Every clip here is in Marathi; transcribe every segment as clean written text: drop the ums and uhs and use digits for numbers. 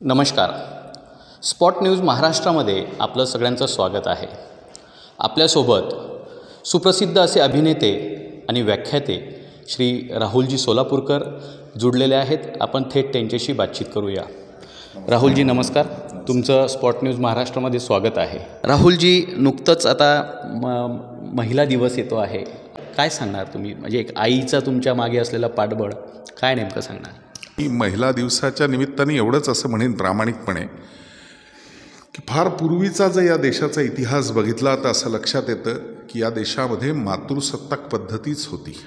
नमस्कार. स्पॉट न्यूज महाराष्ट्रामध्ये आपलं सगळ्यांचं स्वागत आहे. आपल्यासोबत सुप्रसिद्ध असे अभिनेते आणि व्याख्याते श्री राहुलजी सोलापूरकर जुडलेले आहेत. आपण थेट त्यांच्याशी बातचीत करूया. राहुलजी नमस्कार. तुमचं स्पॉट न्यूज महाराष्ट्रामध्ये स्वागत आहे. राहुलजी, नुकतंच आता महिला दिवस येतो आहे. काय सांगणार तुम्ही? म्हणजे एक आईचा तुमच्या मागे असलेला पाठबळ काय नेमकं सांगणार? मी महिला दिवसाच्या निमित्ताने एवढंच असं म्हणेन प्रामाणिकपणे की फार पूर्वीचा जर या देशाचा इतिहास बघितला तर असं लक्षात येतं की या देशामध्ये मातृसत्ताक पद्धतीच होती.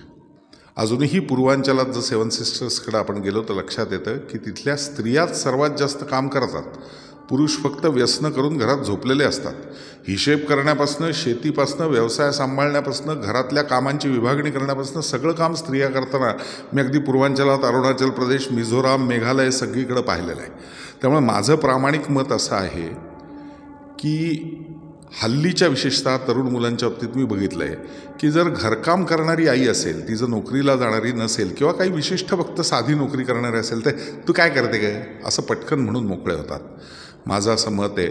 अजूनही पूर्वांचलात जर सेवन सिस्टर्सकडे आपण गेलो तर लक्षात येतं की तिथल्या स्त्रियाच सर्वात जास्त काम करतात. पुरुष फक्त व्यसनं करून घरात झोपलेले असतात. हिशेब करण्यापासून, शेतीपासून, व्यवसाय सांभाळण्यापासून, घरातल्या कामांची विभागणी करण्यापासून सगळं काम स्त्रिया करताना मी अगदी पूर्वांचलात अरुणाचल प्रदेश, मिझोराम, मेघालय सगळीकडे पाहिलेलं आहे. त्यामुळे माझं प्रामाणिक मत असं आहे की हल्लीच्या विशेषतः तरुण मुलांच्या बाबतीत मी बघितलं आहे की जर घरकाम करणारी आई असेल, ती जर नोकरीला जाणारी नसेल किंवा काही विशिष्ट फक्त साधी नोकरी करणारी असेल तर तू काय करते काय असं पटकन म्हणून मोकळे होतात. माझं असं मत आहे,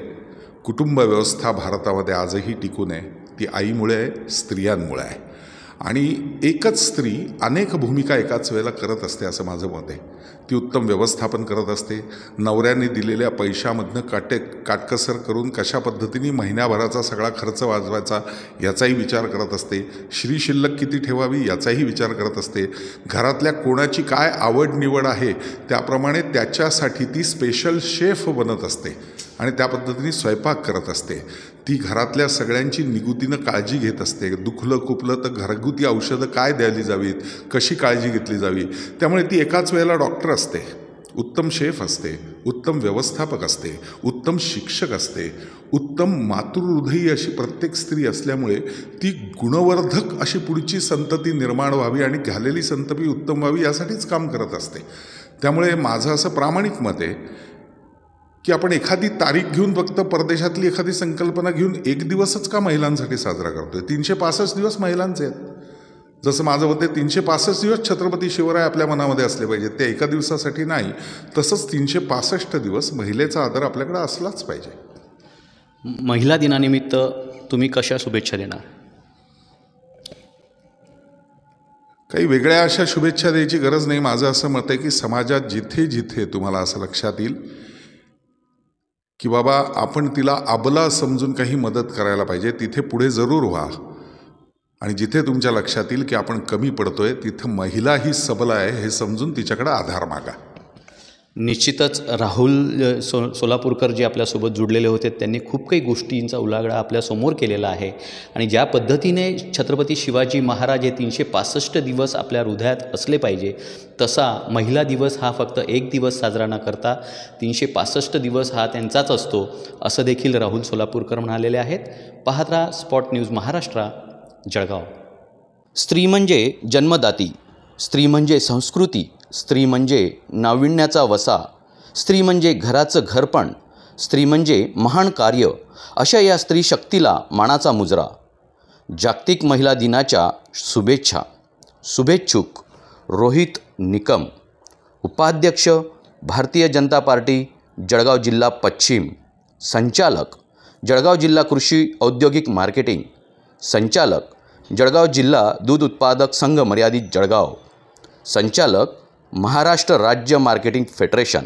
कुटुंब व्यवस्था भारतामध्ये आजही टिकून आहे ती आईमुळे आहे, स्त्रियांमुळे आहे. आणि एकच स्त्री अनेक भूमिका एकाच वेळेला करत असते असं माझं मत आहे. ती उत्तम व्यवस्थापन करत असते. नवऱ्याने दिलेल्या पैशामधनं काटकसर करून कशा पद्धतीने महिन्याभराचा सगळा खर्च वाजवायचा याचाही विचार करत असते. श्री शिल्लक किती ठेवावी याचाही विचार करत असते. घरातल्या कोणाची काय आवड निवड आहे त्याप्रमाणे त्याच्यासाठी ती स्पेशल शेफ बनत असते आणि त्या पद्धतीने स्वयंपाक करत असते. ती घरातल्या सगळ्यांची निगुतीनं काळजी घेत असते. दुखलं खुपलं तर घरगुती औषधं काय द्यायली जावीत, कशी काळजी घेतली जावी. त्यामुळे ती एकाच वेळेला डॉक्टर असते, उत्तम शेफ असते, उत्तम व्यवस्थापक असते, उत्तम शिक्षक असते, उत्तम मातृहृदयी अशी प्रत्येक स्त्री असल्यामुळे ती गुणवर्धक अशी पुढची संतती निर्माण व्हावी आणि झालेली संतती उत्तम व्हावी यासाठीच काम करत असते. त्यामुळे माझं असं प्रामाणिक मत आहे की आपण एखादी तारीख घेऊन फक्त परदेशातली एखादी संकल्पना घेऊन एक दिवसच का महिलांसाठी साजरा करतोय? 365 दिवस महिलांचे आहेत. जसं माझं मत आहे 365 दिवस छत्रपती शिवराय आपल्या मनामध्ये असले पाहिजेत, ते एका दिवसासाठी नाही. तसंच 365 दिवस महिलेचा आदर आपल्याकडे असलाच पाहिजे. महिला दिनानिमित्त तुम्ही कशा शुभेच्छा देणार? काही वेगळ्या अशा शुभेच्छा द्यायची गरज नाही. माझं असं मत आहे की समाजात जिथे जिथे तुम्हाला असं लक्षात येईल की बाबा आपण तिला अबला समजून काही मदत करायला पाहिजे, तिथे पुढे जरूर व्हा. आणि जिथे तुमच्या लक्षात येईल की आपण कमी पडतोय तिथं महिला ही सबल आहे हे समजून तिच्याकडे आधार मागा. निश्चितच राहुल सोलापूरकर जे आपल्यासोबत जुडलेले होते त्यांनी खूप काही गोष्टींचा उलाढाल आपल्यासमोर केलेला आहे. आणि ज्या पद्धतीने छत्रपती शिवाजी महाराज हे 365 दिवस आपल्या हृदयात असले पाहिजे, तसा महिला दिवस हा फक्त एक दिवस साजरा न करता 365 दिवस हा त्यांचाच असतो, असं देखील राहुल सोलापूरकर म्हणालेले आहेत. पाहत राहा स्पॉट न्यूज महाराष्ट्र, जळगाव. स्त्री म्हणजे जन्मदाती, स्त्री म्हणजे संस्कृती, स्त्री म्हणजे नाविन्याचा वसा, स्त्री म्हणजे घराचं घरपण, स्त्री म्हणजे महान कार्य, अशा या स्त्री शक्तीला मानाचा मुजरा. जागतिक महिला दिनाच्या शुभेच्छा. शुभेच्छुक रोहित निकम, उपाध्यक्ष भारतीय जनता पार्टी जळगाव जिल्हा पश्चिम, संचालक जळगाव जिल्हा कृषी औद्योगिक मार्केटिंग, संचालक जळगाव जिल्हा दूध उत्पादक संघ मर्यादित जळगाव, संचालक महाराष्ट्र राज्य मार्केटिंग फेडरेशन.